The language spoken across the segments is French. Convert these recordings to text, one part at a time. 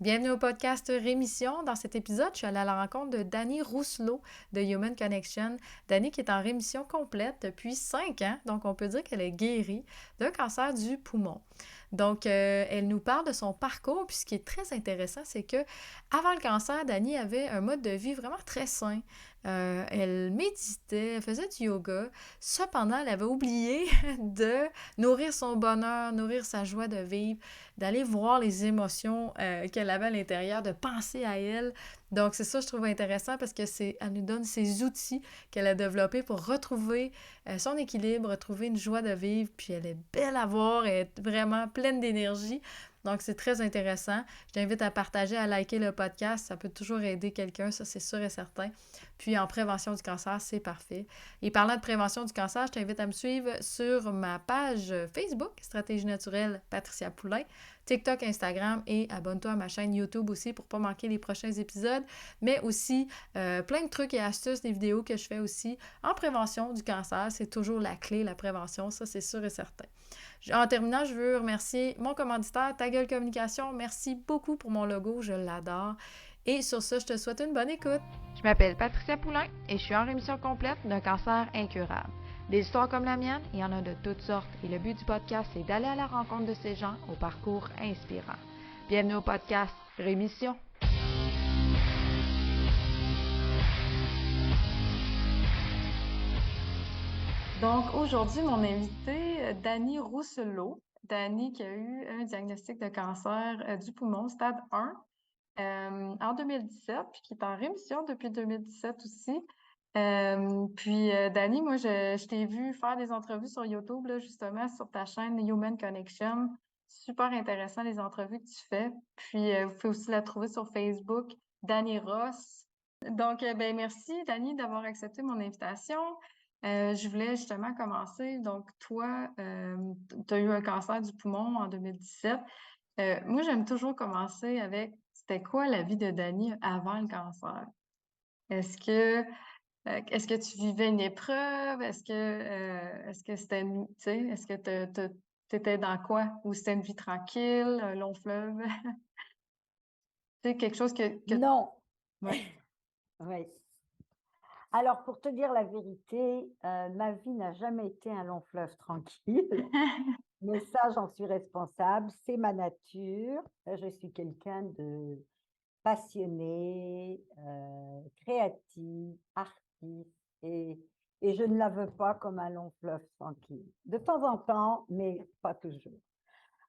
Bienvenue au podcast Rémission. Dans cet épisode, je suis allée à la rencontre de Dani Rousselot de Human Connection. Dani qui est en rémission complète depuis 5 ans, donc on peut dire qu'elle est guérie d'un cancer du poumon. Donc, elle nous parle de son parcours, puis ce qui est très intéressant, c'est que avant le cancer, Dani avait un mode de vie vraiment très sain. Elle méditait, elle faisait du yoga. Cependant, elle avait oublié de nourrir son bonheur, nourrir sa joie de vivre, d'aller voir les émotions qu'elle avait à l'intérieur, de penser à elle. Donc, c'est ça, je trouve intéressant parce que elle nous donne ces outils qu'elle a développés pour retrouver son équilibre, retrouver une joie de vivre. Puis, elle est belle à voir, elle est vraiment pleine d'énergie. Donc, c'est très intéressant. Je t'invite à partager, à liker le podcast. Ça peut toujours aider quelqu'un, ça, c'est sûr et certain. Puis, en prévention du cancer, c'est parfait. Et parlant de prévention du cancer, je t'invite à me suivre sur ma page Facebook, Stratégie naturelle Patricia Poulain, TikTok, Instagram et abonne-toi à ma chaîne YouTube aussi pour ne pas manquer les prochains épisodes, mais aussi plein de trucs et astuces, des vidéos que je fais aussi en prévention du cancer. C'est toujours la clé, la prévention, ça c'est sûr et certain. En terminant, je veux remercier mon commanditaire, Ta Gueule Communication. Merci beaucoup pour mon logo, je l'adore. Et sur ce, je te souhaite une bonne écoute. Je m'appelle Patricia Poulain et je suis en rémission complète d'un cancer incurable. Des histoires comme la mienne, il y en a de toutes sortes et le but du podcast, c'est d'aller à la rencontre de ces gens au parcours inspirant. Bienvenue au podcast Rémission. Donc, aujourd'hui, mon invité, Dani Rousselot. Dani qui a eu un diagnostic de cancer du poumon, stade 1, en 2017, puis qui est en rémission depuis 2017 aussi. Dani, moi, je t'ai vu faire des entrevues sur YouTube, là, justement, sur ta chaîne Human Connection. Super intéressant, les entrevues que tu fais. Puis, vous pouvez aussi la trouver sur Facebook, Dani Ross. Donc, merci, Dani, d'avoir accepté mon invitation. Je voulais justement commencer. Donc, toi, tu as eu un cancer du poumon en 2017. Moi, j'aime toujours commencer avec c'était quoi la vie de Dani avant le cancer? Est-ce que est-ce que tu vivais une épreuve? Est-ce que c'était tu sais, est-ce que t'étais dans quoi? Ou c'était une vie tranquille, un long fleuve? Tu sais, quelque chose que Non, ouais. oui. Alors pour te dire la vérité, ma vie n'a jamais été un long fleuve tranquille, mais ça, j'en suis responsable, c'est ma nature. Je suis quelqu'un de passionné, créatif, artiste et je ne la veux pas comme un long fleuve tranquille. De temps en temps, mais pas toujours.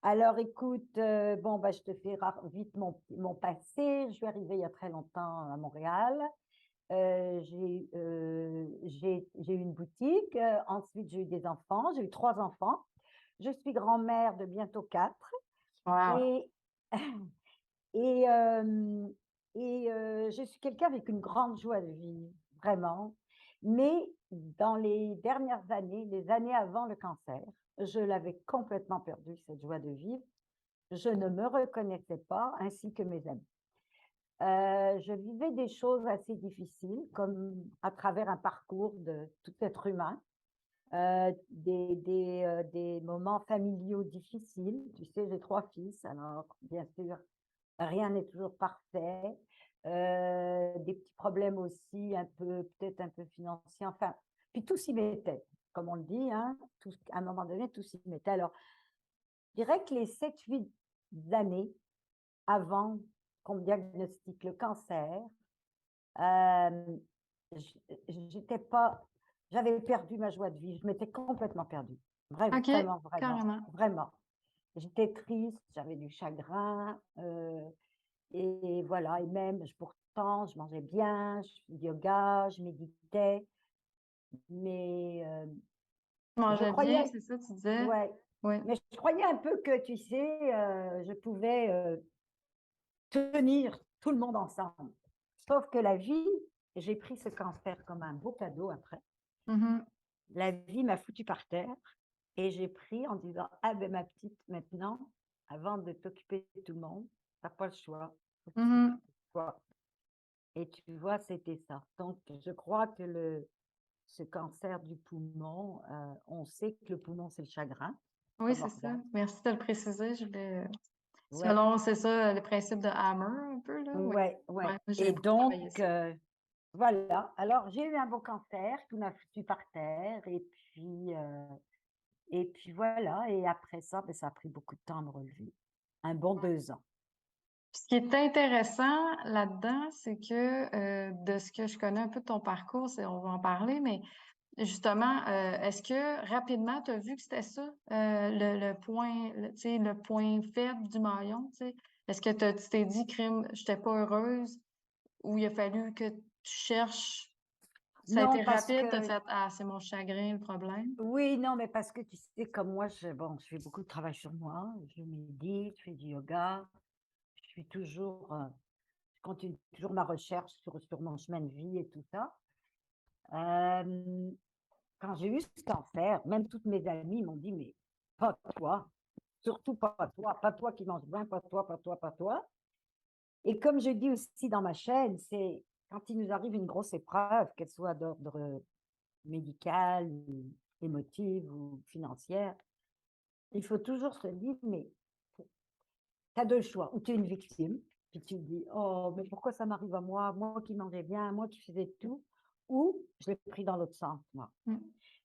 Alors écoute, bon, bah, je te fais vite mon passé. Je suis arrivée il y a très longtemps à Montréal. J'ai eu une boutique, ensuite j'ai eu des enfants, j'ai eu 3 enfants. Je suis grand-mère de bientôt 4 Wow. et et hem je suis quelqu'un avec une grande joie de vivre, vraiment. Mais dans les dernières années, les années avant le cancer, je l'avais complètement perdue, cette joie de vivre. Je ne me reconnaissais pas, ainsi que mes amis. Je vivais des choses assez difficiles, comme à travers un parcours de tout être humain, des moments familiaux difficiles. Tu sais, j'ai 3 fils, alors bien sûr, rien n'est toujours parfait. Des petits problèmes aussi un peu peut-être un peu financiers, enfin, puis tout s'y mettait, comme on le dit, hein, tout à un moment donné, tout s'y mettait. Alors, je dirais que les 7-8 années avant qu'on me diagnostique le cancer, Hem, j j'étais pas j'avais perdu ma joie de vivre, je m'étais complètement perdue. OK, Vraiment, vraiment, carrément. vraiment. J'étais triste, j'avais du chagrin, et voilà et même pourtant je mangeais bien, je fais du yoga, je méditais, mais, Tu je mangeais bien, croyais c'est ça, tu disais? ouais, Oui. mais je croyais un peu que, tu sais, je pouvais, tenir tout le monde ensemble. Sauf que la vie, j'ai pris ce cancer comme un beau cadeau après. Mmh. La vie m'a foutu par terre et j'ai pris en disant: «Ah ben ma petite, maintenant, avant de t'occuper de tout le monde, tu as pas le choix, faut que tu Mmh. t'occupes de toi» et tu vois, c'était ça. Donc je crois que le ce cancer du poumon, on sait que le poumon, c'est le chagrin, Oui, comme c'est ça. organe. Merci de le préciser, je voulais Ouais, Selon, c'est ça, le principe de Hammer, un peu, là? Oui. ouais, Ouais, ouais. moi, j'ai Et beaucoup donc, travaillé ça. voilà. Alors, j'ai eu un beau cancer, tout m'a foutu par terre, et puis voilà. Et après ça, ben, ça a pris beaucoup de temps à me relever. Un bon 2 ans. Puis ce qui est intéressant là-dedans, c'est que de ce que je connais un peu de ton parcours, on va en parler, mais justement, est-ce que rapidement, tu as vu que c'était ça, le point, tu sais, le point faible du maillon, tu sais? Est-ce que tu t'es dit, crime, j'étais pas heureuse, ou il a fallu que tu cherches, ça a été Non, parce rapide, t'as que, fait, ah, c'est mon chagrin, le problème? oui, non, mais parce que tu sais, comme moi, bon, je fais beaucoup de travail sur moi. Je médite, je fais du yoga. Je suis toujours, je continue toujours ma recherche sur mon chemin de vie et tout ça. Euh, Quand j'ai eu ce cancer, même toutes mes amies m'ont dit, mais pas toi, surtout pas toi qui manges bien, pas toi, pas toi, pas toi. Et comme je dis aussi dans ma chaîne, c'est quand il nous arrive une grosse épreuve, qu'elle soit d'ordre médical, ou émotive ou financière, il faut toujours se dire, mais tu as deux choix, ou tu es une victime, puis tu te dis, oh, mais pourquoi ça m'arrive à moi, moi qui mangeais bien, moi qui faisais tout, ou je l'ai pris dans l'autre sens, moi. Mm.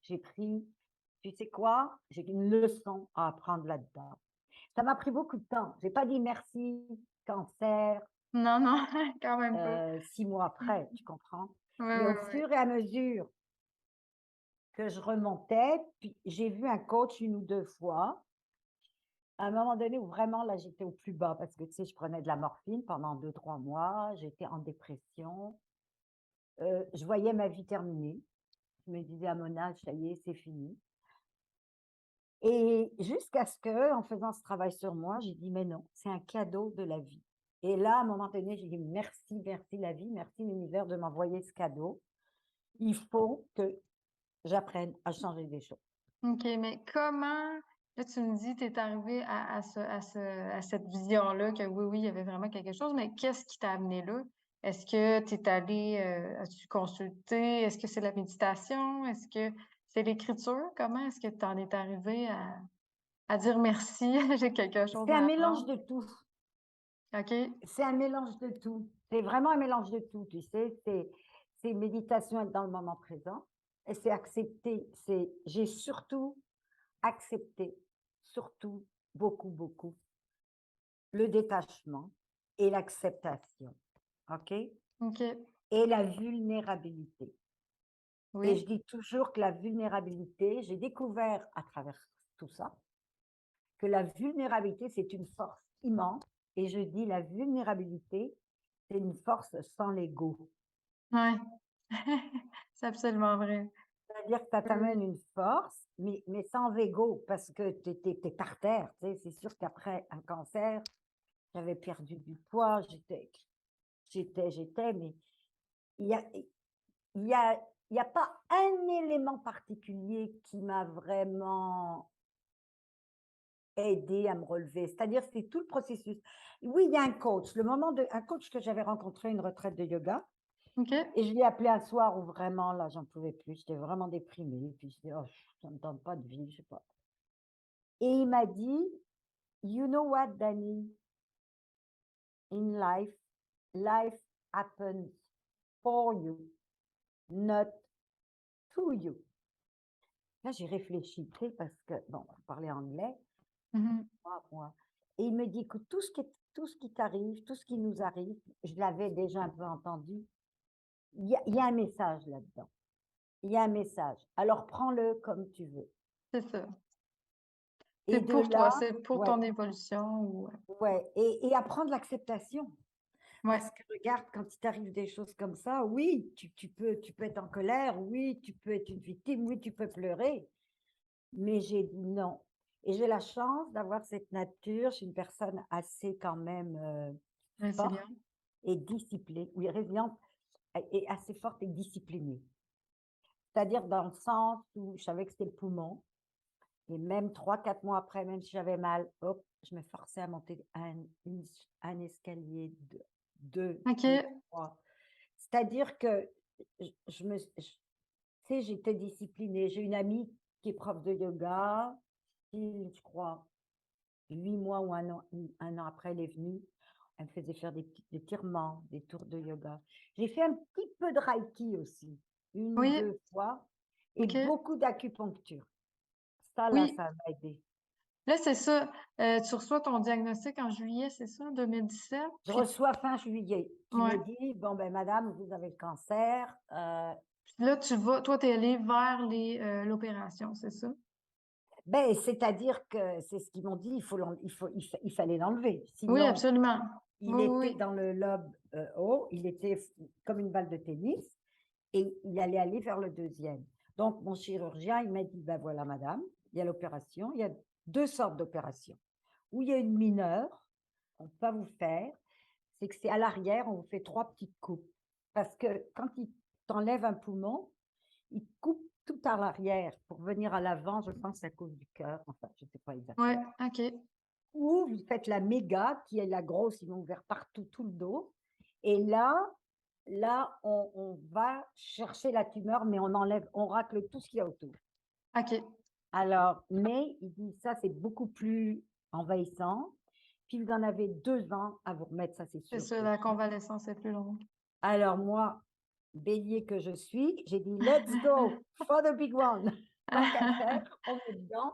J'ai pris, tu sais quoi? J'ai une leçon à apprendre là-dedans. Ça m'a pris beaucoup de temps. J'ai pas dit merci, cancer, Non, non, quand même pas. 6 mois après, tu comprends? Oui, Mais oui, au oui. fur et à mesure que je remontais, puis j'ai vu un coach une ou 2 fois, à un moment donné où vraiment là, j'étais au plus bas parce que, tu sais, je prenais de la morphine pendant 2 3 mois, j'étais en dépression, je voyais ma vie terminée. Je me disais: «À mon âge, ça y est, c'est fini». Et jusqu'à ce que, en faisant ce travail sur moi, j'ai dit: «Mais non, c'est un cadeau de la vie». Et là, à un moment donné, j'ai dit: «Merci, merci la vie, merci l'univers de m'envoyer ce cadeau. Il faut que j'apprenne à changer des choses». OK, mais comment, là, tu me dis, tu es arrivé à cette vision-là que oui, oui, il y avait vraiment quelque chose, mais qu'est-ce qui t'a amené là? Est-ce que tu es allé, as-tu consulté? Est-ce que c'est la méditation? Est-ce que c'est l'écriture? Comment est-ce que tu en es arrivé à dire merci, j'ai quelque chose C'est un à mélange apprendre? de tout, OK, c'est un mélange de tout. C'est vraiment un mélange de tout, tu sais? C'est méditation, être dans le moment présent et c'est accepter, j'ai surtout accepté, surtout, beaucoup, beaucoup, le détachement et l'acceptation, OK? OK, Et la vulnérabilité. Et oui, je dis toujours que la vulnérabilité, j'ai découvert à travers tout ça, que la vulnérabilité, c'est une force immense. Et je dis la vulnérabilité, c'est une force sans l'ego. ouais, c'est absolument vrai. C'est-à-dire que ça Oui, oui. t'amène une force, mais sans ego, parce que tu es par terre. Tu sais, c'est sûr qu'après un cancer, j'avais perdu du poids, mais il y a, il y a, il y a pas un élément particulier qui m'a vraiment aidé à me relever. C'est-à-dire, c'est tout le processus. Oui, il y a un coach que j'avais rencontré à une retraite de yoga OK. et je l'ai appelé un soir où vraiment, là, j'en pouvais plus. J'étais vraiment déprimée. Puis je dis: «Oh, ça me tente pas de vivre», je sais pas. Et il m'a dit: «You know what, Dani? In life, life happens for you, not to you». Là, j'ai réfléchi, tu sais, parce que, bon, on parlait anglais, Mhm. moi. Et il me dit: «Écoute, tout ce qui t'arrive, tout ce qui nous arrive», je l'avais déjà un peu entendu, il y a un message là-dedans. Il y a un message. Alors prends-le comme tu veux. C'est ça. C'est Et de pour toi, là, c'est pour ouais, ton évolution ou ouais, et apprendre l'acceptation. ouais, Parce que regarde, quand il t'arrive des choses comme ça, oui, tu peux être en colère, oui, tu peux être une victime, oui, tu peux pleurer. Mais j'ai dit non. Et j'ai la chance d'avoir cette nature. Je suis une personne assez quand même, forte résilient. et disciplinée, oui, résiliente et assez forte et disciplinée. C'est-à-dire dans le sens où je savais que c'était le poumon et même 3 4 mois après, même si j'avais mal, hop, je me forçais à monter un escalier, 2 et OK. 3. C'est-à-dire que tu sais, j'étais disciplinée. J'ai une amie qui est prof de yoga, je crois. 8 mois ou un an après, elle est venue. Elle me faisait faire des petits étirements, des tours de yoga. J'ai fait un petit peu de reiki aussi, une ou Oui, 2 fois et OK. beaucoup d'acupuncture. Ça, là, Oui, ça m'a aidée. là, c'est ça. Tu reçois ton diagnostic en juillet, c'est ça, 2017? Je Puis, reçois fin juillet qui me ouais. dit: «Bon, ben madame, vous avez le cancer, Puis là, toi, t'es allé vers l'opération, c'est ça? beh, c'est-à-dire que c'est ce qu'ils m'ont dit, il faut l'en il fallait l'enlever. Oui, Sinon, absolument. il Oui, était oui, dans le lobe, haut, il était comme une balle de tennis et il allait aller vers le deuxième. Donc mon chirurgien, il m'a dit: «Ben voilà madame, il y a l'opération, il y a 2 sortes d'opérations. Ou il y a une mineure qu'on peut pas vous faire, c'est que c'est à l'arrière, on vous fait 3 petites coupes. Parce que quand ils t'enlèvent un poumon, ils coupent tout à l'arrière pour venir à l'avant, je pense à cause du cœur, enfin, je ne sais pas oui, exactement. OK. Ou vous faites la méga, qui est la grosse, ils vont ouvert partout, tout le dos. Et là, on va chercher la tumeur, mais on enlève, on racle tout ce qu'il y a autour. OK. Alors, mais il dit: «Ça, c'est beaucoup plus envahissant, puis vous en avez 2 ans à vous remettre, ça, c'est C'est sûr, ça, sûr, la sûr». convalescence est plus longue. Alors moi, bélier que je suis, j'ai dit: «Let's go for the big one». Tant qu'à faire, on est dedans,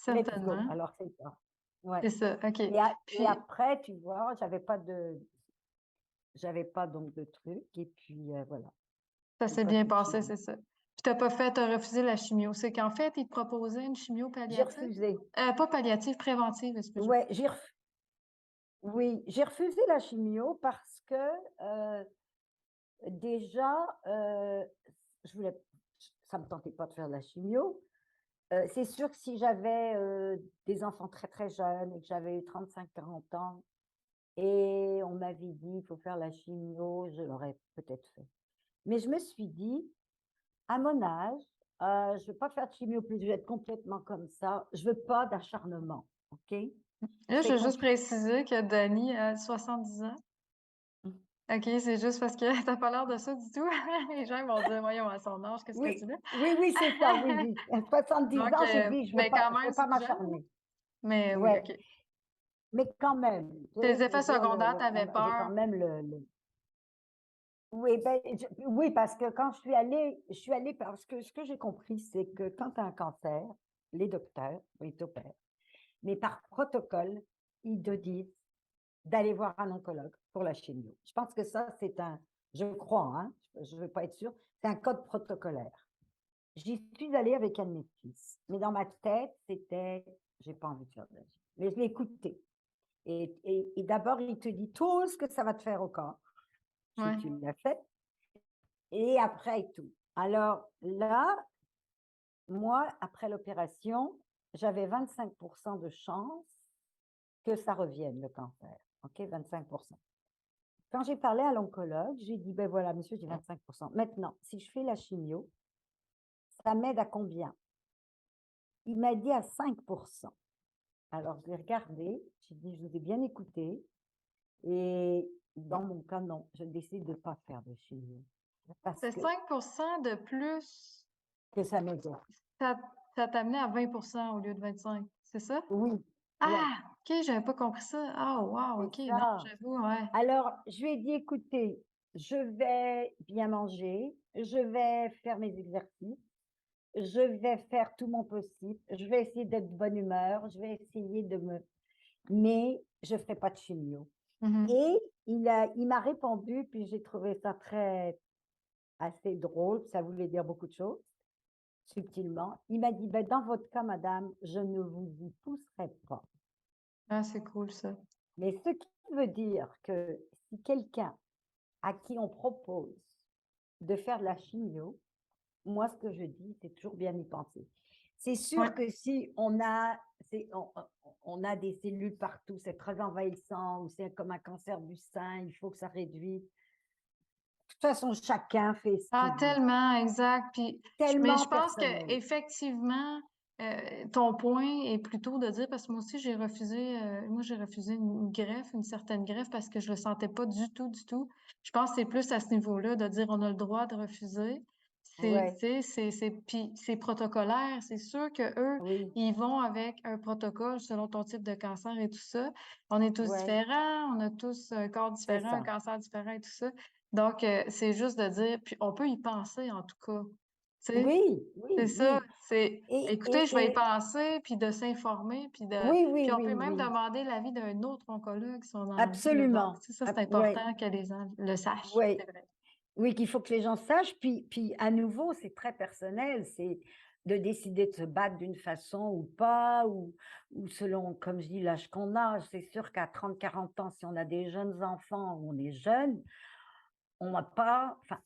let's go. Certainement. Alors c'est ça. Ouais. C'est ça, OK. Et Puis, après, tu vois, j'avais pas donc de truc et puis, voilà, ça j'ai s'est pas bien fait de passé, chimio. c'est ça. Puis t'as refusé la chimio. C'est qu'en fait, ils te proposaient une chimio J'ai palliative? refusé. Pas palliative, préventive, excuse-moi. Ouais, oui, j'ai refusé la chimio parce que, déjà, je voulais ça me tentait pas de faire de la chimio. C'est sûr que si j'avais, des enfants très, très jeunes et que j'avais eu 35 40 ans et on m'avait dit: «Il faut faire la chimio», je l'aurais peut-être fait. Mais je me suis dit: «À mon âge, je ne veux pas faire de chimio plus, je vais être complètement comme ça. Je veux pas d'acharnement, OK? Là, je C'est veux juste compliqué». préciser que Dani a 70 ans. OK, c'est juste parce que t'as pas l'air de ça du tout. Les gens ils vont dire, voyons, à son âge, qu'est-ce que Oui, tu dis? oui, oui, c'est ça, oui, oui. À 70 Donc, ans, j'ai dit: «Je veux mais pas quand je même, veux pas c'est jeune, là. m'acharner». Mais oui, Ouais, OK. mais quand même, tu sais, Tes je veux effets dire secondaires, le t'avais on a j'ai quand peur. même le oui, ben, oui, parce que quand je suis allée parce que ce que j'ai compris, c'est que quand tu as un cancer, les docteurs, ils t'opèrent, mais par protocole, ils te disent d'aller voir un oncologue pour la chimio. Je pense que ça, je crois, hein, je ne veux pas être sûre, c'est un code protocolaire. J'y suis allée avec un de mes fils, mais dans ma tête, c'était: «J'ai pas envie de faire de la chimio». Mais je l'ai écouté et d'abord, il te dit tout ce que ça va te faire au corps, si Ouais. tu l'as fait et après et tout. Alors là, moi, après l'opération, j'avais 25 de chance que ça revienne, le cancer, OK, 25. Quand j'ai parlé à l'oncologue, j'ai dit: «Ben voilà monsieur, j'ai 25. Maintenant, si je fais la chimio, ça m'aide à combien?» Il m'a dit: «À 5». Alors je l'ai regardé, j'ai dit: «Je vous ai bien écouté et dans mon cas, non, je décide de pas faire de chimio parce C'est que 5% de plus, ça m'aidait». ça, ça t'amenait à 20% au lieu de 25, c'est ça? Oui, ouais, Ah! OK, j'avais pas compris ça. Ah, wow, c'est OK, non, ça. j'avoue, ouais. Alors je lui ai dit: «Écoutez, je vais bien manger, je vais faire mes exercices, je vais faire tout mon possible, je vais essayer d'être de bonne humeur, je vais essayer de me mais je ferai pas de chimio». Mhm. Et il m'a répondu, puis j'ai trouvé ça assez drôle, ça voulait dire beaucoup de choses, subtilement. Il m'a dit: «Ben, dans votre cas, madame, je ne vous y pousserai pas». Ah, c'est cool, ça. Mais ce qui veut dire que si quelqu'un à qui on propose de faire de la chimio, moi, ce que je dis, c'est toujours bien y penser. C'est Ouais. sûr que si on a des cellules partout, c'est très envahissant ou c'est comme un cancer du sein, il faut que ça réduise. De toute façon, chacun fait ce Ah, qu'il veut. tellement, exact. Puis, mais Tellement je pense que personnel. effectivement, ton point est plutôt de dire, parce que moi j'ai refusé une greffe, une certaine greffe, parce que je le sentais pas du tout, du tout. Je pense que c'est plus à ce niveau-là de dire on a le droit de refuser. Ouais, Tu sais, puis c'est protocolaire. C'est sûr que eux, oui, ils vont avec un protocole selon ton type de cancer et tout ça. On est tous ouais, différents, on a tous un corps c'est différent, un ça. cancer différent et tout ça. Donc, c'est juste de dire, puis on peut y penser en tout cas. Tu sais, Oui, c'est oui, ça. oui. C'est, Et, écoutez, et, je vais y et penser, puis de s'informer, oui, oui, puis on oui, peut même oui. demander l'avis d'un autre oncologue si on en veut. Donc, Absolument. tu sais, ça, c'est Ouais, important que les gens le sachent. ouais. C'est vrai. Oui, qu'il faut que les gens sachent. Puis à nouveau, c'est très personnel. C'est de décider de se battre d'une façon ou pas, ou selon, comme je dis, l'âge qu'on a. C'est sûr qu'à 30, 40 ans, si on a des jeunes enfants ou on est jeune, on n'a pas, enfin,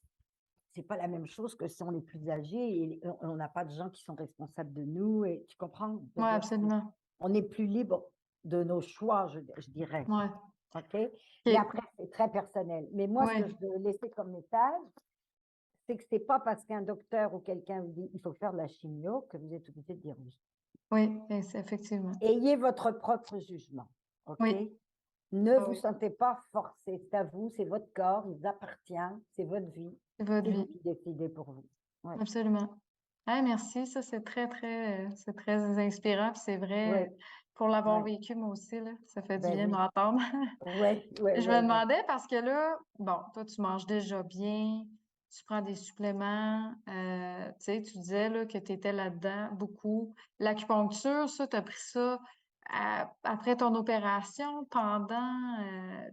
c'est pas la même chose que si on est plus âgé et on n'a pas de gens qui sont responsables de nous. Et tu comprends? Je veux Ouais, dire, absolument. on est plus libre de nos choix, je dirais. Ouais. OK? Mais OK. après, c'est très personnel. Mais moi, ce que Ouais. je veux laisser comme message, c'est que c'est pas parce qu'un docteur ou quelqu'un vous dit il faut faire de la chimio que vous êtes obligé de dire oui. Oui, effectivement. Ayez votre propre jugement. OK? Oui. Ne Ah vous oui. sentez pas forcé. C'est à vous, c'est votre corps, il vous appartient, c'est votre vie. C'est votre C'est vous vie. qui décidez pour vous. Ouais. Absolument. Ah, merci. Ça, c'est très inspirant. Puis c'est vrai, Ouais, pour l'avoir ouais. vécu, moi aussi, là, ça fait du Ben bien de oui. m'entendre. Ouais, ouais, Je me ouais, ouais. demandais parce que là, bon, toi, tu manges déjà bien, tu prends des suppléments, tu sais, tu disais là, que tu étais là-dedans beaucoup. L'acupuncture, ça, tu as pris ça après ton opération, pendant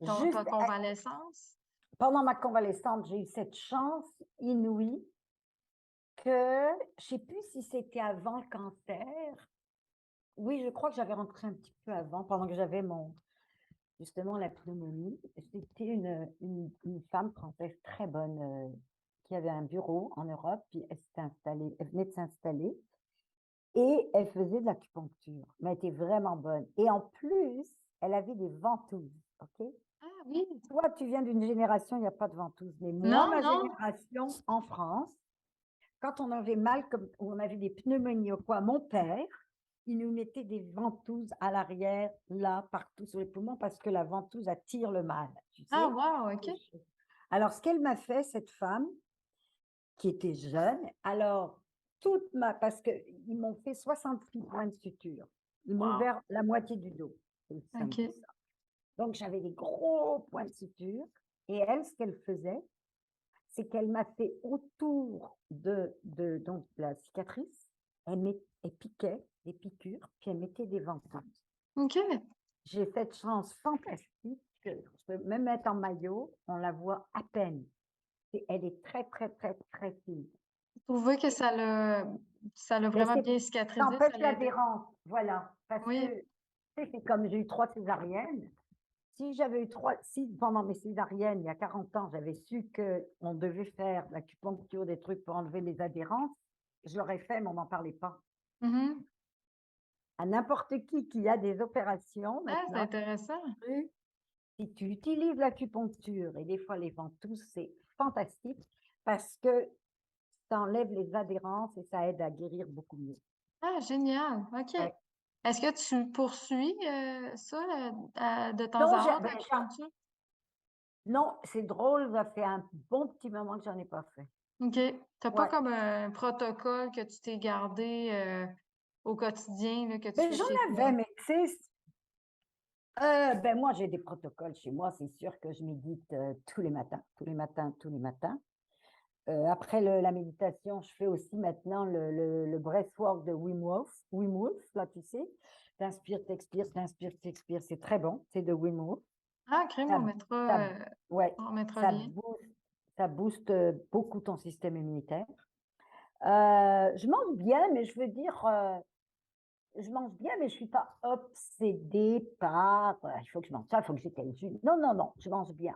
ta Juste convalescence? pendant ma convalescence, j'ai eu cette chance inouïe que je sais plus si c'était avant le cancer. Oui, je crois que j'avais rentré un petit peu avant, pendant que j'avais justement la pneumonie. C'était une femme française très bonne, qui avait un bureau en Europe, puis elle venait de s'installer et elle faisait de l'acupuncture, mais elle était vraiment bonne et en plus, elle avait des ventouses, OK? Ah oui! Toi, tu viens d'une génération, il y a pas de ventouses, mais moi, Non, ma non. génération en France, quand on avait mal comme ou on avait des pneumonies ou quoi, mon père, il nous mettait des ventouses à l'arrière, là, partout sur les poumons parce que la ventouse attire le mal, tu Ah, sais? wow, OK. C'est chaud. Alors ce qu'elle m'a fait, cette femme, qui était jeune, alors toute ma parce qu'ils m'ont fait 66 points de suture. Ils m'ont Wow. ouvert la moitié du dos, c'est aussi simple que OK. ça. Donc j'avais des gros points de suture et elle, ce qu'elle faisait, c'est qu'elle m'a fait autour de donc la cicatrice, elle piquait des piqûres, puis elle mettait des ventouses. OK. J'ai cette chance fantastique que je peux même mettre en maillot, on la voit à peine. Elle est très, très, très, très fine. Vous trouvez que ça l'a Mais vraiment bien ça cicatrisé, empêche ça l'a aidé? l'adhérence, voilà. Parce que, Oui. tu sais, c'est comme j'ai eu 3 césariennes. Si pendant mes césariennes, il y a 40 ans, j'avais su qu'on devait faire de l'acupuncture, des trucs pour enlever les adhérences, je l'aurais fait, mais on n'en parlait pas. Mhm. À n'importe qui a des opérations Ah, c'est maintenant, intéressant. si tu utilises l'acupuncture et des fois les ventouses, c'est fantastique parce que ça enlève les adhérences et ça aide à guérir beaucoup mieux. Ah, génial. OK. Ouais. Est-ce que tu poursuis ça de temps Non, à autre, l'acupuncture? non, c'est drôle, ça fait un bon petit moment que j'en ai pas fait. OK. T'as pas Ouais. comme un protocole que tu t'es gardé au quotidien, là, que tu Ben, fais j'en chez toi? avais, mais tu sais, ben moi j'ai des protocoles chez moi, c'est sûr que je médite tous les matins, tous les matins, tous les matins. Après la méditation, je fais aussi maintenant le breathwork de Wim Hof, là, tu sais. T'inspires, t'expires, c'est très bon, c'est de Wim Hof. Ah, crème, Ça, ça, ouais, on mettra le ça lien. booste, ça booste beaucoup ton système immunitaire. Je mange bien, mais je veux dire, je mange bien, mais je suis pas obsédée par il faut que je mange ça, il faut que j'ai tel jus. Non, non, non, je mange bien.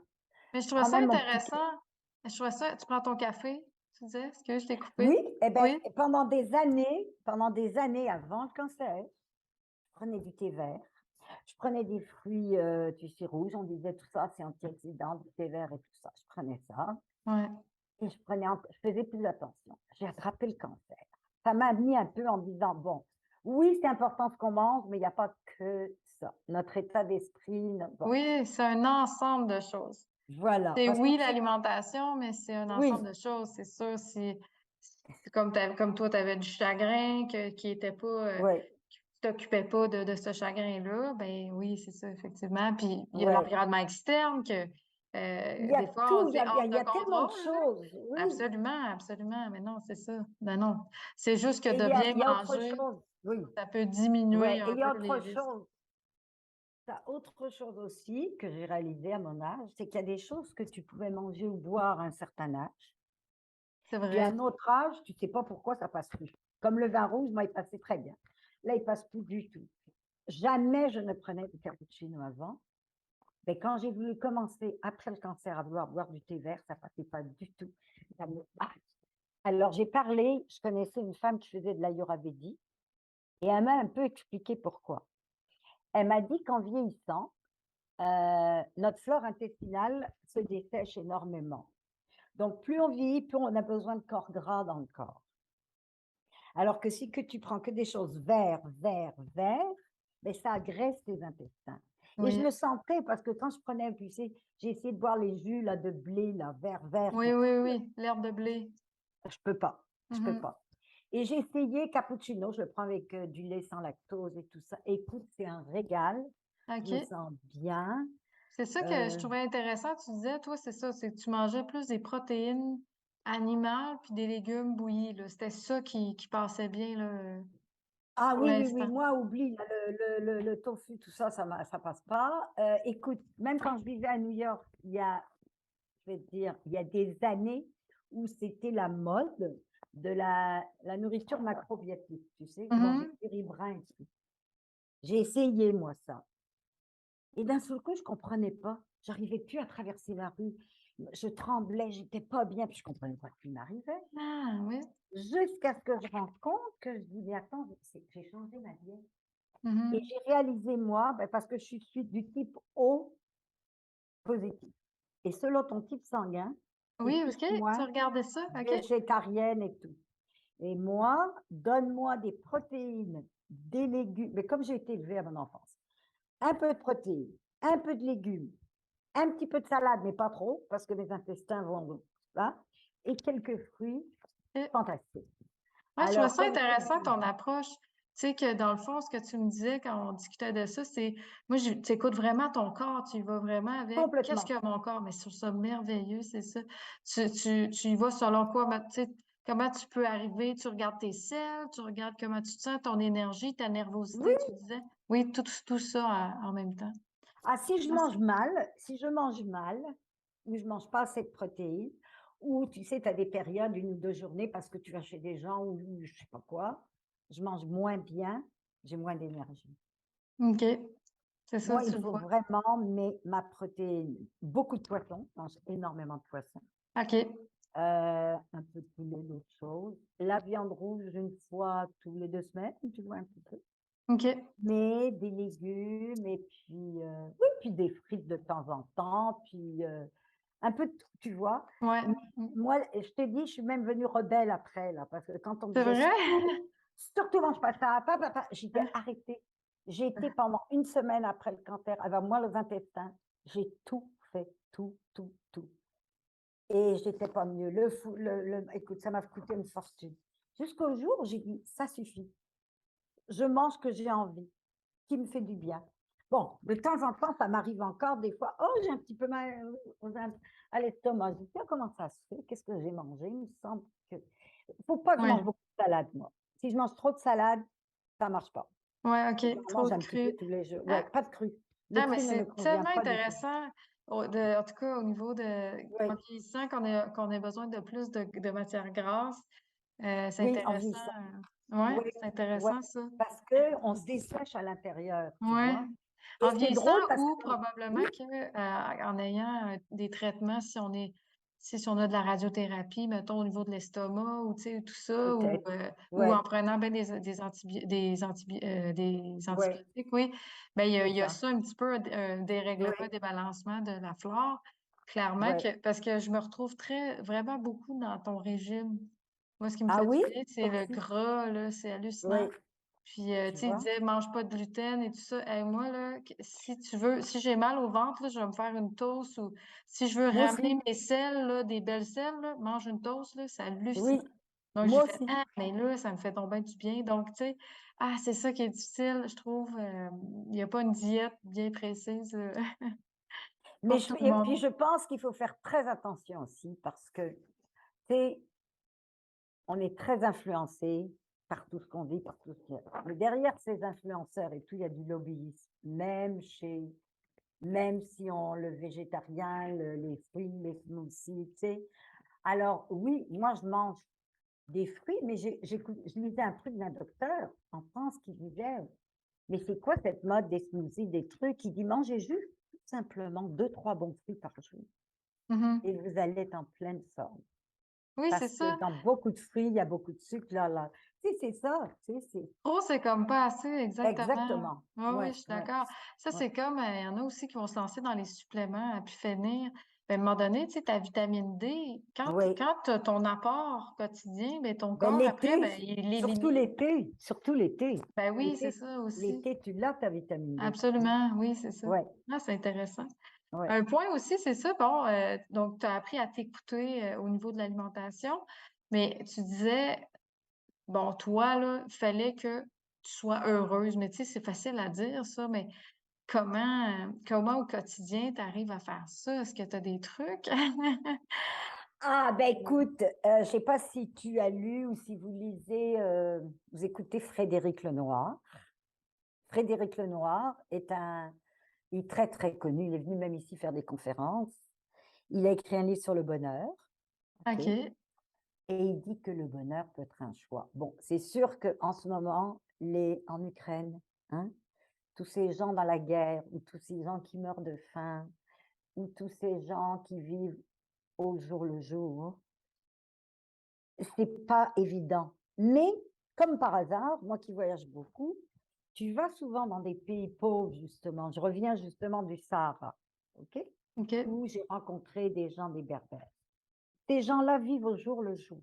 Mais je Je trouvais prends ça même mon petit. intéressant. Je trouvais ça, tu prends ton café, tu disais? Excuse, je t'ai coupé. Oui, et ben Oui. pendant des années avant le cancer, je prenais du thé vert, je prenais des fruits, tu sais, rouges, on disait tout ça, c'est antioxydant, du thé vert et tout ça. Je prenais ça Ouais. et je faisais plus attention. J'ai attrapé le cancer. Ça m'a mis un peu en disant: «Bon, oui, c'est important ce qu'on mange, mais il y a pas que ça. Notre état d'esprit, no bon». Oui, c'est un ensemble de choses. Voilà, C'est parce qu'on oui sait l'alimentation, mais c'est un ensemble oui, de choses. C'est sûr, si C'est comme toi, tu avais du chagrin qui était pas, Ouais, qui t'occupait pas de ce chagrin-là, ben oui, c'est ça, effectivement. Puis il y a ouais. l'environnement externe que Il y a des fois on tout, se dit hors il y de a tellement de contrôle, là. choses, oui. Absolument, absolument. Mais non, c'est ça. Ben non. C'est juste que Et de bien il y a autre manger, chose, oui. ça peut diminuer Ouais, et un il y peu a les autre risques. chose. T'as autre chose aussi que j'ai réalisé à mon âge, c'est qu'il y a des choses que tu pouvais manger ou boire à un certain âge, C'est et à vrai. un autre âge, tu sais pas pourquoi ça passe plus. Comme le vin rouge, moi, il passait très bien. Là, il passe plus du tout. Jamais je ne prenais de cappuccino avant. Mais quand j'ai voulu commencer, après le cancer, à vouloir boire du thé vert, ça passait pas du tout. Ça me Alors j'ai parlé, je connaissais une femme qui faisait de l'ayurvédie et elle m'a un peu expliqué pourquoi. Elle m'a dit qu'en vieillissant, notre flore intestinale se dessèche énormément. Donc plus on vieillit, plus on a besoin de corps gras dans le corps. Alors que si que tu prends que des choses vert, vert, vert, ben ça agresse tes intestins. Et je Oui. le sentais parce que quand je prenais, tu sais, j'ai essayé de boire les jus là, de blé, là, vert, vert, Oui, oui, oui. L'herbe de blé. je peux pas, je peux Mhm. pas. Et j'ai essayé cappuccino, je le prends avec du lait sans lactose et tout ça. Écoute, c'est un régal, je me OK. sens bien. C'est ça que je Euh, trouvais intéressant. Tu disais, toi, c'est ça, c'est que tu mangeais plus des protéines animales puis des légumes bouillis, là. C'était ça qui passait bien, là, ah pour oui, oui, oui, l'instant. moi, oublie, là, le tofu, tout ça, ça passe pas. Écoute, même quand je vivais à New York, je vais te dire, il y a des années où c'était la mode de la nourriture macrobiotique, tu sais, manger Mhm. du riz brun et tout. J'ai essayé, moi, ça. Et d'un seul coup, je comprenais pas. J'arrivais plus à traverser la rue. Je tremblais, j'étais pas bien, puis je comprenais pas ce qui m'arrivait. Ah, oui. Jusqu'à ce que je rende compte que je dis, mais attends, j'ai changé ma diète. Et Mhm. j'ai réalisé, moi, ben, parce que je suis du type O positif. Et selon ton type sanguin, tu es Oui, plus OK. ou Tu moins regardais ça? OK. végétarienne et tout. Et moi, donne-moi des protéines, des légumes, mais comme j'ai été élevée à mon enfance, un peu de protéines, un peu de légumes, un petit peu de salade, mais pas trop, parce que mes intestins vont là, et quelques fruits, OK. fantastique. Ouais, je trouvais Alors, ça comme je te intéressant dis, ton approche. Tu sais que dans le fond, ce que tu me disais quand on discutait de ça, c'est moi, tu écoutes vraiment ton corps, tu y vas vraiment avec qu'est-ce complètement. que mon corps, mais je trouve ça merveilleux, c'est ça. Tu y vas selon quoi, tu sais, comment tu peux arriver, tu regardes tes selles, tu regardes comment tu te sens, ton énergie, ta Oui, nervosité, tu disais. Oui, tout ça en même temps. ah, si je Ah, mange mal, si je mange mal, ou je mange pas assez de protéines, ou tu sais, tu as des périodes, 1 ou 2 journées, parce que tu vas chez des gens ou je sais pas quoi, je mange moins bien, j'ai moins d'énergie. OK. C'est ça, Moi, tu il le faut vois. vraiment ma protéine, beaucoup de poissons, je mange énormément de poissons, OK. un peu de poulet, d'autres choses. La viande rouge, une fois tous les 2 semaines, tu vois un petit peu. OK. Mais des légumes et puis, oui, puis des frites de temps en temps, puis, un peu de tout, tu vois? Ouais. Mais Mm. moi, je t'ai dit, je suis même venue rebelle après là, parce que quand on me C'est disait: vrai? Surtout mange pas ça, pas», j'ai dit: «Arrêtez». J'ai été pendant une semaine après le cancer, avec moi les intestins, j'ai tout fait, tout, tout, tout et j'étais pas mieux. Écoute, ça m'a coûté une fortune. Jusqu'au jour où j'ai dit: «Ça suffit, je mange ce que j'ai envie». Qui me fait du bien. Bon, de temps en temps, ça m'arrive encore des fois: «Oh, j'ai un petit peu mal à l'estomac». Je dis: «Tiens, comment ça se fait? Qu'est-ce que j'ai mangé?» Il me semble que faut pas que je mange Ouais. beaucoup de salade, moi. Si je mange trop de salade, ça marche pas. Ouais, J'en OK. Trop mange de un petit peu cru. tous les jours. Ouais, Ah, pas de cru. Le ah, mais cru ne me c'est convient tellement pas du tout. intéressant, en tout cas au niveau de en Oui, vieillissant qu'on a besoin de plus de matière grasse. C'est oui, en intéressant. vieillissant. Ouais, Oui, c'est ouais, intéressant ça. parce qu'on se dessèche à l'intérieur, tu Ouais. vois? Et En c'est vieillissant drôle parce ou que probablement oui, que en ayant des traitements, si on a de la radiothérapie, mettons au niveau de l'estomac ou tu sais, tout ça, peut-être. ou en Ouais, prenant ben des ouais, antibiotiques, oui, ben c'est il y a ça. ça un petit peu, un dérèglement, un Ouais, débalancement de la flore. Clairement ouais. que parce que je me retrouve vraiment beaucoup dans ton régime. Moi, ce qui me Ah fait du oui? bien, c'est Toi le aussi? gras, là, c'est hallucinant. Oui, Puis, tu tu sais, il vois? disait, mange pas de gluten et tout ça. Et moi, là, si tu veux, si j'ai mal au ventre, là, je vais me faire une toast ou si je veux Moi ramener aussi, mes selles, là, des belles selles, là, mange une toast, là, c'est hallucinant. oui. Donc, j'ai Moi fait: aussi. «Ah, mais là, ça me fait donc bien du bien». Donc, tu sais, c'est ça qui est difficile, je trouve, il y a pas une diète bien précise, Mais pour tout le et puis monde. je pense qu'il faut faire très attention aussi parce que, tu sais, on est très influencé par tout ce qu'on dit, par tout ce qu'il y a. Mais derrière ces influenceurs et tout, il y a du lobbyisme, même si on le végétarien, les fruits, les smoothies, tu sais. Alors oui, moi je mange des fruits, mais je lisais un truc d'un docteur en France qui disait, mais c'est quoi cette mode des smoothies, des trucs? Il dit, mangez juste tout simplement deux, trois bons fruits par jour Mmh. et vous allez être en pleine forme. Oui, c'est Parce que ça. dans beaucoup de fruits, il y a beaucoup de sucre, là, là. Tu sais, c'est ça, tu sais, c'est Trop, c'est comme pas assez, exactement. exactement. Oui, oui, Ouais, je suis ouais, d'accord. Ça, ouais. c'est comme, il y en a aussi qui vont se lancer dans les suppléments à pu finir. Ben, à un moment donné, tu sais, ta vitamine D, Oui, quand tu as ton apport quotidien, ben, ton ben corps, après, ben, l'été, il surtout l'élimine. l'été, surtout l'été. Ben oui, c'est L'été, ça aussi. l'été, tu l'as ta vitamine D. Hein. Absolument, oui, c'est ça. Ouais, Ah, c'est intéressant. ouais. Un point aussi, c'est ça, bon, donc tu as appris à t'écouter au niveau de l'alimentation, mais tu disais, bon, toi, là, il fallait que tu sois heureuse, mais tu sais, c'est facile à dire ça, mais comment au quotidien tu arrives à faire ça? Est-ce que tu as des trucs? Ah, ben écoute, je sais pas si tu as lu ou si vous lisez, vous écoutez Frédéric Lenoir. Frédéric Lenoir il est très, très connu. Il est venu même ici faire des conférences. Il a écrit un livre sur le bonheur. OK? OK. Et il dit que le bonheur peut être un choix. Bon, c'est sûr qu'en ce moment, en Ukraine, hein, tous ces gens dans la guerre, ou tous ces gens qui meurent de faim, ou tous ces gens qui vivent au jour le jour, c'est pas évident. Mais, comme par hasard, moi qui voyage beaucoup, tu vas souvent dans des pays pauvres, justement. Je reviens justement du Sahara, ok? OK. Où j'ai rencontré des gens, des Berbères. Ces gens-là vivent au jour le jour.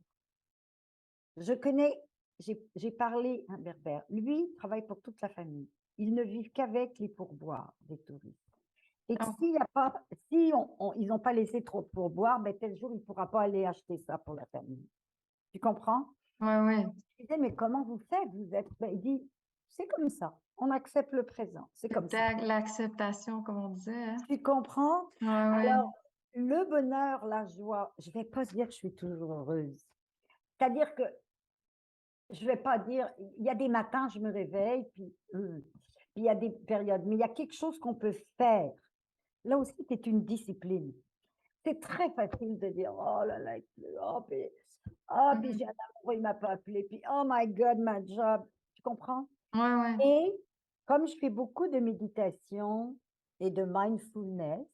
Je connais, j'ai parlé un Berbère. Lui, il travaille pour toute la famille. Ils ne vivent qu'avec les pourboires des touristes. Et que Oh, s'il y a pas, si ils n'ont pas laissé trop de pourboires, ben tel jour, il ne pourra pas aller acheter ça pour la famille. Tu comprends? ouais, ouais. Je disais, mais comment vous faites? Vous êtes, ben, il dit, c'est comme ça. On accepte le présent. C'est comme ça. L'acceptation, comme on disait, hein? Tu comprends? Ouais, ouais. Alors, le bonheur, la joie, je vais pas dire que je suis toujours heureuse. C'est-à-dire que je vais pas dire, il y a des matins, je me réveille, puis il y a des périodes, mais il y a quelque chose qu'on peut faire. Là aussi, c'est une discipline. C'est très facile de dire, oh là là, il pleut, puis Mhm. j'ai un amoureux, il m'a pas appelé, puis oh my God, ma job. Tu comprends? Ouais, ouais. Et comme je fais beaucoup de méditation et de mindfulness,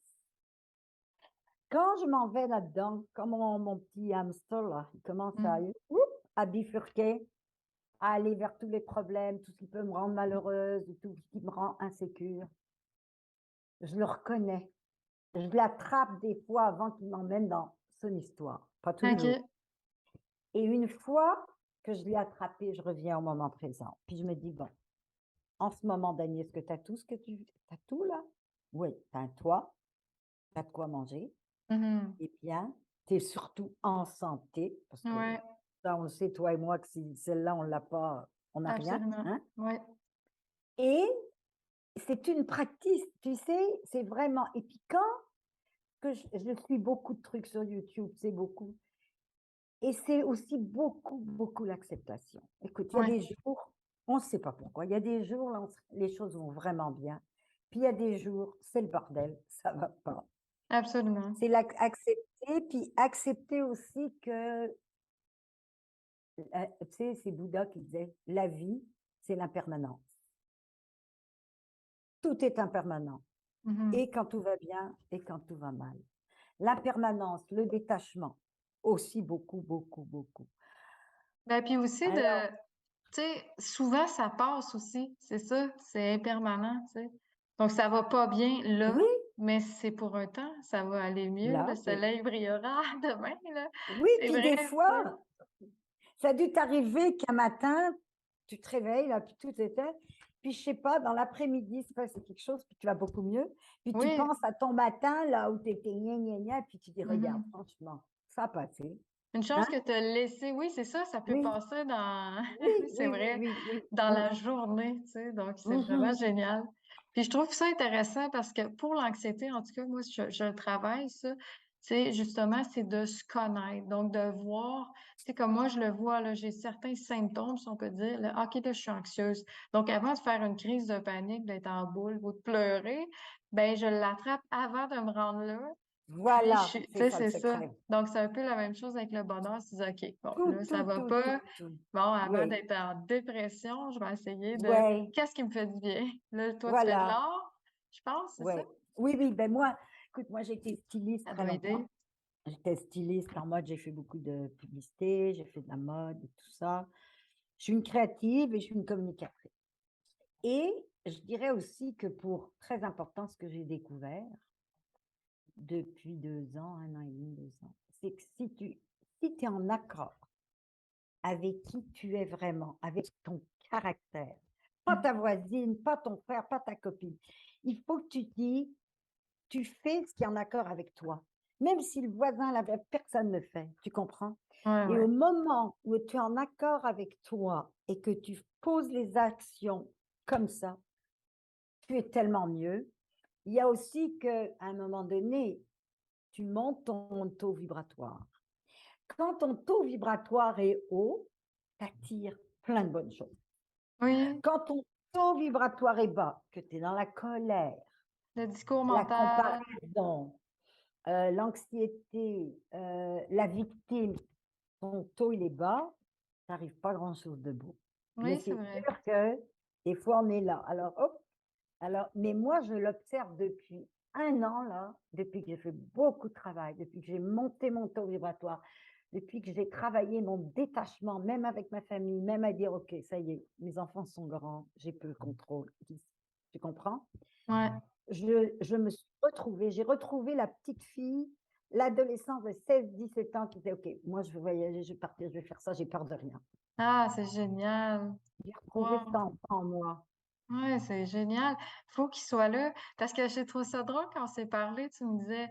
quand je m'en vais là-dedans, comme mon petit hamster là, il commence Mm. à bifurquer, à aller vers tous les problèmes, tout ce qui peut me rendre malheureuse, ou tout ce qui me rend insécure, je le reconnais. Je l'attrape des fois avant qu'il m'emmène dans son histoire, pas toujours. OK. Et une fois que je l'ai attrapé, je reviens au moment présent. Puis je me dis, bon, en ce moment, Dani, est-ce que tu as tout ce que tu as tout là? Oui, tu as un toit, tu as de quoi manger, Mhm. et bien, tu es surtout en santé, parce que Ouais, ça, on le sait, toi et moi, que si celle-là, on ne l'a pas, on n'a rien. absolument. Hein? Ouais. Et c'est une pratique, tu sais, c'est vraiment. Et puis quand que je suis beaucoup de trucs sur YouTube, c'est beaucoup. Et c'est aussi beaucoup, beaucoup l'acceptation. Écoute, il y a Ouais. des jours, on ne sait pas pourquoi, il y a des jours, là, les choses vont vraiment bien. Puis il y a des jours, c'est le bordel, ça va pas. Absolument. C'est accepter, puis accepter aussi que, tu sais, c'est Bouddha qui disait, la vie, c'est l'impermanence. Tout est impermanent. Mhm. Et quand tout va bien, et quand tout va mal. L'impermanence, le détachement, aussi beaucoup, beaucoup, beaucoup. Ben, puis aussi Alors, tu sais, souvent ça passe aussi, c'est ça, c'est impermanent, tu sais. Donc ça va pas bien là, oui, mais c'est pour un temps, ça va aller mieux, le là, oui. soleil brillera demain, là. Oui, C'est puis vrai, des ça. fois, ça a dû t'arriver qu'un matin, tu te réveilles, là, puis tout était. Puis je sais pas, dans l'après-midi, c'est passé quelque chose, puis tu vas beaucoup mieux. Puis tu Oui. penses à ton matin, là, où tu étais gna, gna, gna, puis tu dis, regarde, Mhm. franchement, ça a passé. Une chance Hein? que tu as laissé, oui, c'est ça, ça peut Oui, passer dans, oui, oui, c'est oui, oui, vrai, oui, oui. dans la journée, tu sais, donc c'est vraiment Mhm. génial. Puis je trouve ça intéressant parce que pour l'anxiété, en tout cas, moi, je le travaille, ça, c'est justement, c'est de se connaître, donc de voir, tu sais, comme moi, je le vois, là, j'ai certains symptômes, si on peut dire, là, OK, là, je suis anxieuse. Donc, avant de faire une crise de panique, d'être en boule ou de pleurer, ben, je l'attrape avant de me rendre là. Puis, Voilà, tu c'est sais, ça le c'est ça. secret. Donc, c'est un peu la même chose avec le bonheur. Tu dis, OK, bon, Tout, là, ça tout, va tout, tout, pas. tout. Bon, avant Oui, d'être en dépression, je vais essayer de ouais, qu'est-ce qui me fait du bien? Là, toi, tu fais de voilà, l'art, je pense, c'est ça? ouais. Oui, oui, ben moi, écoute, moi j'ai été styliste Ça très doit aider. longtemps. J'étais styliste en mode, j'ai fait beaucoup de publicité, j'ai fait de la mode et tout ça. Je suis une créative et je suis une communicatrice. Et je dirais aussi que pour très important, ce que j'ai découvert depuis 2 ans, 1 an et demi, 2 ans, c'est que si tu es en accord avec qui tu es vraiment, avec ton caractère, pas ta voisine, pas ton frère, pas ta copine, il faut que tu te dis, tu fais ce qui est en accord avec toi, même si le voisin, personne ne le fait, tu comprends? Ouais, Et ouais. au moment où tu es en accord avec toi et que tu poses les actions comme ça, tu es tellement mieux. Il y a aussi qu'à un moment donné, tu montes ton taux vibratoire. Quand ton taux vibratoire est haut, tu attires plein de bonnes choses. Oui, Quand ton taux vibratoire est bas, que tu es dans la colère, le discours la mental. comparaison, l'anxiété, la victime, ton taux il est bas, tu n'arrives pas grand-chose de beau. Mais Oui, c'est c'est vrai. sûr que des fois on est là. Alors, hop, alors, mais moi je l'observe depuis 1 an là, depuis que j'ai fait beaucoup de travail, depuis que j'ai monté mon taux vibratoire, depuis que j'ai travaillé mon détachement, même avec ma famille, même à dire, OK, ça y est, mes enfants sont grands, j'ai peu le contrôle. Tu comprends? Ouais. Je me suis retrouvée, j'ai retrouvé la petite fille, l'adolescence de 16, 17 ans qui disait, OK, moi je veux voyager, je vais partir, je vais faire ça, j'ai peur de rien. Ah, c'est génial. J'ai retrouvé cet Wow. enfant en moi. Ouais, c'est génial. Faut qu'il soit là. Parce que j'ai trouvé ça drôle quand on s'est parlé, tu me disais,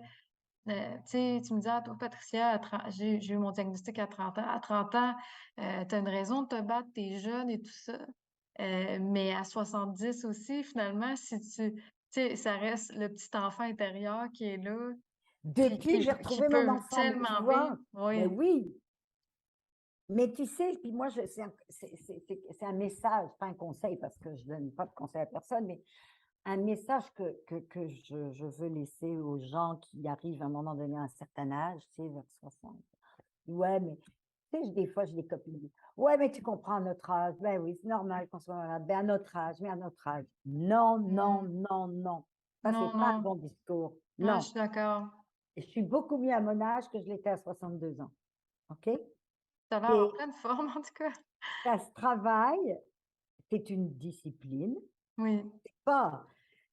tu sais, tu me disais, ah, toi, Patricia, j'ai eu mon diagnostic à 30 ans. À 30 ans, tu as une raison de te battre, t'es jeune et tout ça. Mais à 70 aussi, finalement, si tu sais, ça reste le petit enfant intérieur qui est là, puis Depuis, j'ai qui retrouvé mon peut enfant, mais tu tellement vivre. vois, Oui. mais oui, mais tu sais, puis moi, c'est un message, pas un conseil, parce que je donne pas de conseil à personne, mais un message que je veux laisser aux gens qui arrivent à un moment donné à un certain âge, tu sais, vers 60. Ouais, mais tu sais, des fois, j'ai des copines qui disent, ouais, mais tu comprends à notre âge. Ben oui, c'est normal qu'on soit malade. Ben à notre âge, mais à notre âge. Non, non, Mm. non, non. Ça, c'est Non, pas un non. bon discours. Ouais, je Non. suis d'accord. Je suis beaucoup mieux à mon âge que je l'étais à 62 ans. OK? T'as l'air en Et pleine forme, en tout cas. ça se travaille, c'est une discipline. Oui. C'est pas,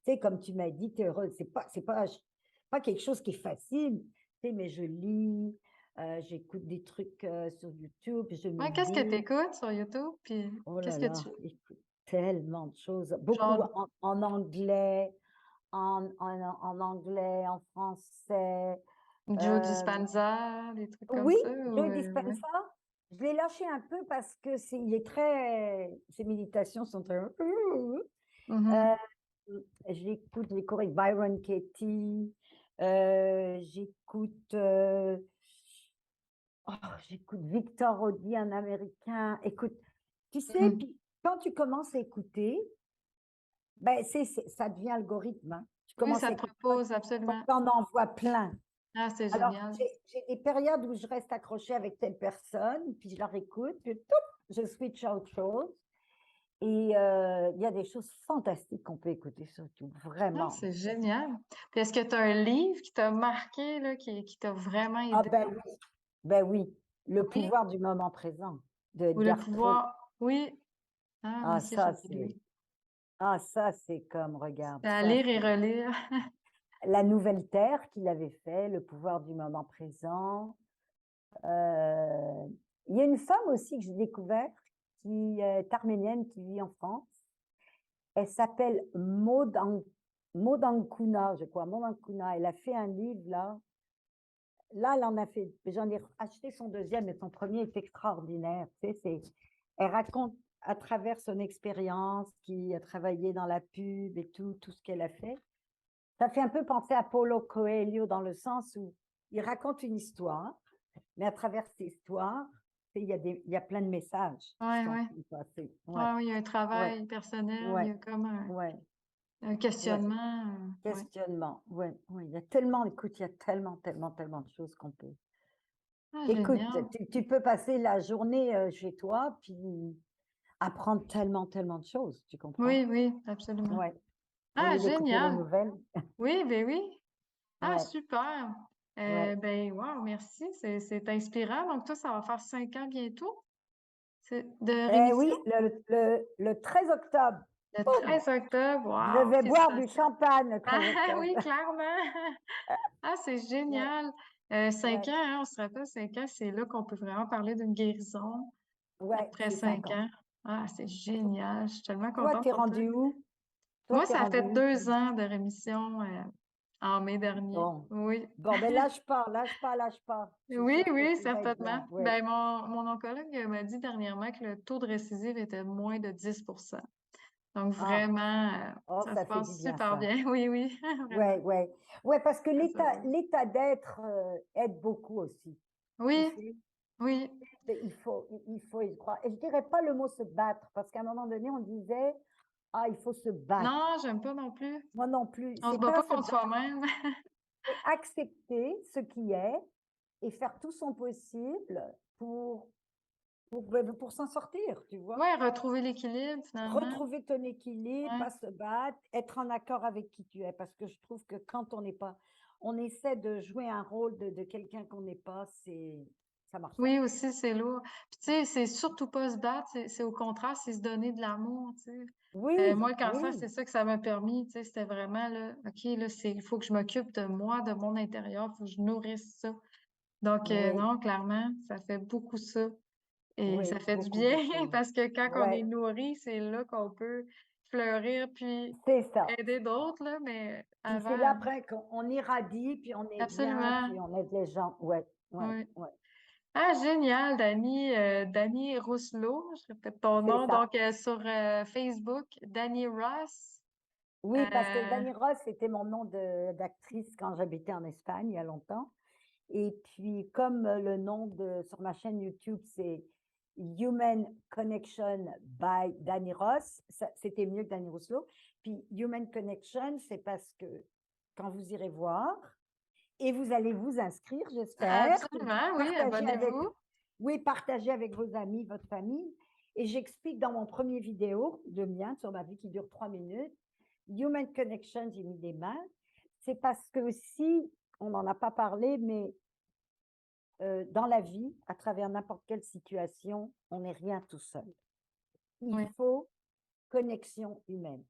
tu sais, comme tu m'as dit, tu es heureuse. C'est pas quelque chose qui est facile. Tu sais, mais je lis, j'écoute des trucs sur YouTube, je Ouais, qu'est-ce que tu médite. écoutes sur YouTube? Puis Oh là qu'est-ce que là, tu. écoute, tellement de choses. Beaucoup Genre en anglais, en anglais, en français. Joe Euh, Dispenza, des trucs comme oui, ça? Ou, Joe ouais. Dispenza, je l'ai lâché un peu parce que il est très, ses méditations sont très. Mhm. Euh, j'écoute les cours avec Byron Katie. J'écoute, j'écoute Victor Audi, un Américain. Écoute, tu sais, Mhm. puis quand tu commences à écouter, ben, ça devient algorithme, hein. Tu Oui, commences ça à te écouter, propose on absolument. t'en envoie plein. Ah, c'est Alors, génial. j'ai des périodes où je reste accrochée avec telle personne, puis je la réécoute, puis toup, je switch à autre chose. Et il y a des choses fantastiques qu'on peut écouter sur YouTube, Ah, vraiment. c'est génial. Puis est-ce que tu as un livre qui t'a marqué, là, qui t'a vraiment Ah aidé? ben oui, le Oui. pouvoir du moment présent de Ou le Edgar Tolle. pouvoir? Oui. Ah, moi Ah aussi, je ça l'ai lu. c'est, ah ça c'est comme, regarde, C'est à ça lire et c'est relire. la nouvelle terre qu'il avait fait, le pouvoir du moment présent. Euh, il y a une femme aussi que j'ai découverte qui est arménienne, qui vit en France. Elle s'appelle Maud Ankuna, je crois, Maud Ankuna. Elle a fait un livre là, là, elle en a fait, j'en ai acheté son deuxième, mais son premier est extraordinaire. Tu sais, elle raconte à travers son expérience, qui a travaillé dans la pub et tout ce qu'elle a fait. Ça fait un peu penser à Paulo Coelho dans le sens où il raconte une histoire, mais à travers cette histoire, tu sais, il y a plein de messages qui Ouais, sont ouais. passés. Ouais, Ouais, oui, il y a un ouais, travail personnel, il y ouais, a comme ouais, un ouais. questionnement. Ouais. Questionnement. Ouais, ouais. Il y a tellement, écoute, il y a tellement de choses qu'on peut. Ah, Écoute, génial. tu peux passer la journée chez toi, puis apprendre tellement de choses, tu comprends? Oui, oui, absolument. Ouais. Au Ah, lieu d'écouter les génial. nouvelles. Oui, ben oui. Ah, Ouais, super. ouais. Ben, wow, merci. C'est inspirant. Donc, toi, ça va faire 5 ans bientôt de Eh rémission? oui, le 13 octobre, Le boum, 13 octobre. je Wow, vais boire du félicitations. champagne le Ah 13 octobre. oui, clairement. Ah, c'est Ouais, génial. 5 ouais, ans, hein, on se rappelle, 5 ans, c'est là qu'on peut vraiment parler d'une guérison ouais, après c'est 5 5 ans. ans. Ah, c'est génial. Je suis tellement Toi, contente t'es pour toi. rendu où? Toi, Moi, t'es ça rendu fait où? 2 ans de rémission en mai dernier. Bon. Oui. Bon, ben lâche pas. Je suis Oui, sûre que oui, tu vas être certainement. bien. Ouais. Ben, mon oncologue m'a dit dernièrement que le taux de récidive était moins de 10%. Donc, Ah, vraiment, oh, ça se ça fait du passe bien, super ça. bien. Oui, oui, vraiment. Ouais, ouais. Ouais, parce que Très heureuse. l'état d'être aide beaucoup aussi. Tu Oui, sais, oui. il faut y croire. Et je dirais pas le mot se battre, parce qu'à un moment donné, on disait, ah, il faut se battre. Non, j'aime pas non plus. Moi non plus. On se C'est bat pas pas se contre battre, soi-même. c'est accepter ce qui est et faire tout son possible pour, pour s'en sortir, tu vois. Ouais, retrouver l'équilibre finalement. Retrouver ton équilibre, Ouais. pas se battre, être en accord avec qui tu es. Parce que je trouve que quand on n'est pas, on essaie de jouer un rôle de quelqu'un qu'on n'est pas, ça marche pas. Oui, aussi, c'est lourd. Puis, tu sais, c'est surtout pas se battre, c'est au contraire, c'est se donner de l'amour, tu sais. Oui, Moi, le cancer, c'est oui, ça que ça m'a permis, tu sais, c'était vraiment, là, OK, là, il faut que je m'occupe de moi, de mon intérieur, il faut que je nourrisse ça. Donc, oui, non, clairement, ça fait beaucoup ça. Et oui, ça fait du beaucoup, bien beaucoup. parce que quand on est Ouais, nourri, c'est là qu'on peut fleurir puis c'est ça. aider d'autres, là, mais Puis c'est là avant, après qu'on irradie, puis on est bien, absolument. puis on aide les gens. Ouais, ouais, Oui. ouais. Ah, génial, Dani, Dani Rousselot, je répète ton C'est nom, ça. donc sur Facebook, Dani Ross. Oui, parce que Euh, Dani Ross, c'était mon nom d'actrice quand j'habitais en Espagne il y a longtemps. Et puis, comme le nom sur ma chaîne YouTube, c'est Human Connection by Dani Ross, c'était mieux que Dani Rousselot. Puis, Human Connection, c'est parce que quand vous irez voir, et vous allez vous inscrire, j'espère, puis absolument, oui, partager avec, abonnez-vous. oui, partager avec vos amis, votre famille. Et j'explique dans mon premier vidéo, le mien, sur ma vie qui dure 3 minutes, Human Connection, j'ai mis des mains. C'est parce que aussi, on n'en a pas parlé, mais dans la vie, à travers n'importe quelle situation, on n'est rien tout seul. Il Oui, faut connexion humaine.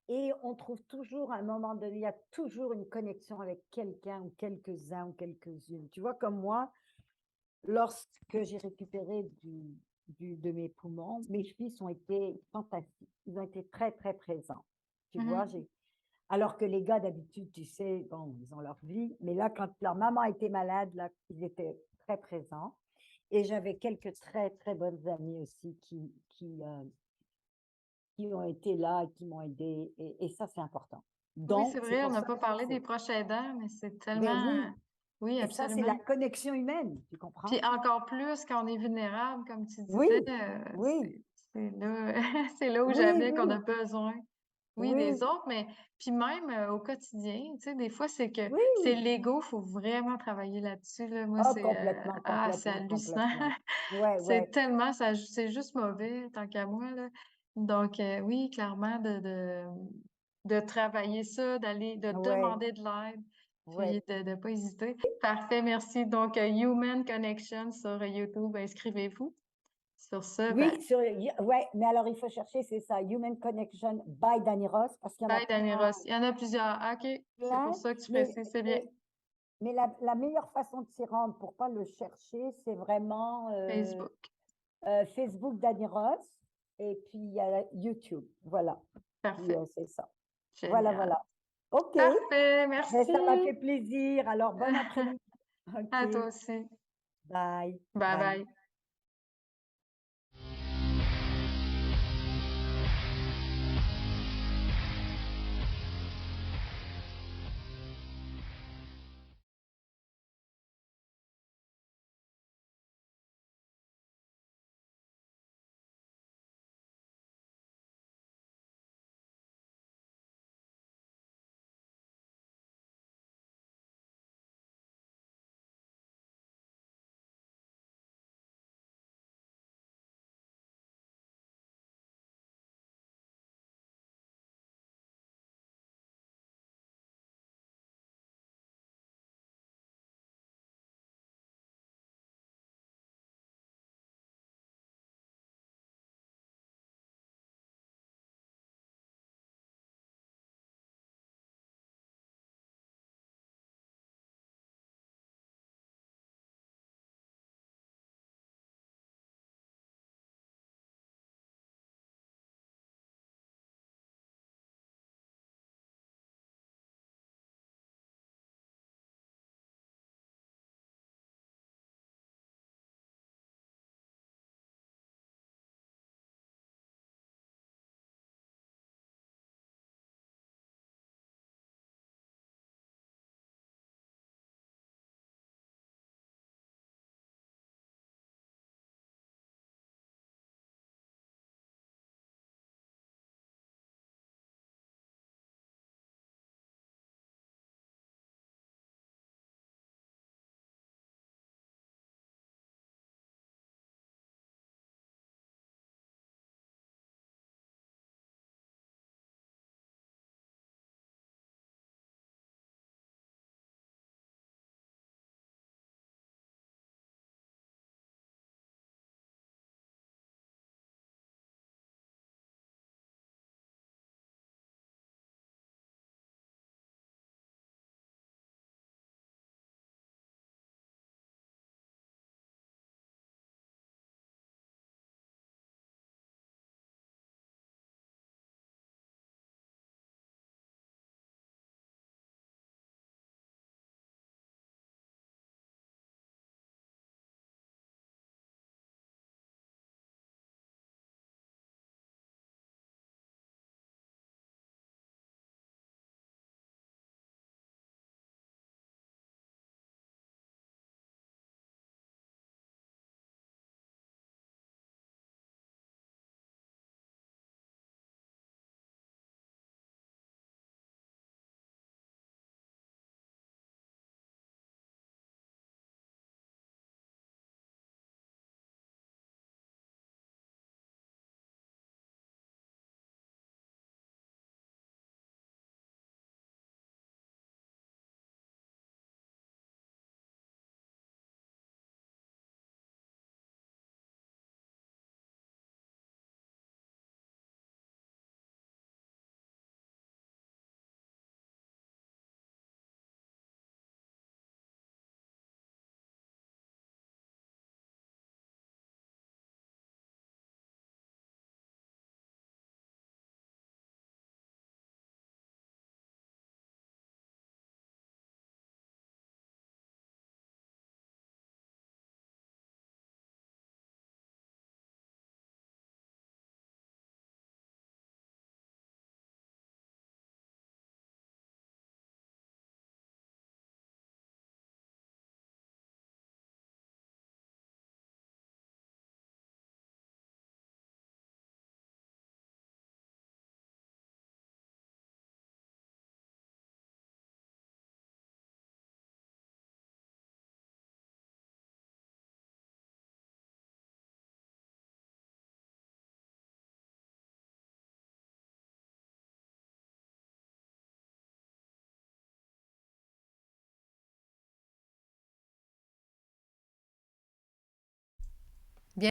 Et on trouve toujours, à un moment donné, il y a toujours une connexion avec quelqu'un ou quelques-uns ou quelques-unes. Tu vois, comme moi, lorsque j'ai récupéré de mes poumons, mes fils ont été fantastiques. Ils ont été très présents. Tu vois, mhm. alors que les gars, d'habitude, tu sais, bon, ils ont leur vie. Mais là, quand leur maman était malade, là, ils étaient très présents. Et j'avais quelques très bonnes amies aussi qui ont été là et qui m'ont aidé. Et ça, c'est important. Oui, c'est Donc, c'est vrai, on pour n'a ça pas qu'il parlé des faut. proches aidants, mais c'est Ben tellement, oui, oui, et ça, c'est la absolument. connexion humaine, tu Puis comprends? encore plus quand on est vulnérable, comme tu Oui, disais, oui, c'est là, c'est là où oui, jamais qu'on a oui, besoin, oui, des oui, autres, mais puis même au quotidien, tu sais, des fois, c'est que c'est oui. l'ego, faut vraiment travailler là-dessus, là. Moi, Oh, c'est, complètement, c'est complètement, hallucinant. complètement. Ouais, C'est ouais, tellement, c'est juste mauvais, tant qu'à moi, là. Donc, oui, clairement, de travailler ça, de ouais, demander de l'aide, ouais. puis de ne pas hésiter. Parfait, merci. Donc, Human Connection sur YouTube, inscrivez-vous. Sur ça, ben, Oui, ouais, mais alors il faut chercher, c'est ça, Human Connection by Danny Ross, parce qu'il y en a bye, Dani Ross. Il y en a plusieurs. Ah, OK, c'est pour plein, ça que tu mais, précises, c'est bien. mais, mais la meilleure façon de s'y rendre pour pas le chercher, c'est vraiment Facebook. Facebook Danny Ross, et puis il y a YouTube, voilà. Puis Parfait. c'est ça. Voilà, Génial. voilà. OK, Parfait, ben, merci. ça m'a fait plaisir. Alors, bon après-midi. À OK. toi aussi. Bye. Bye Bye. bye.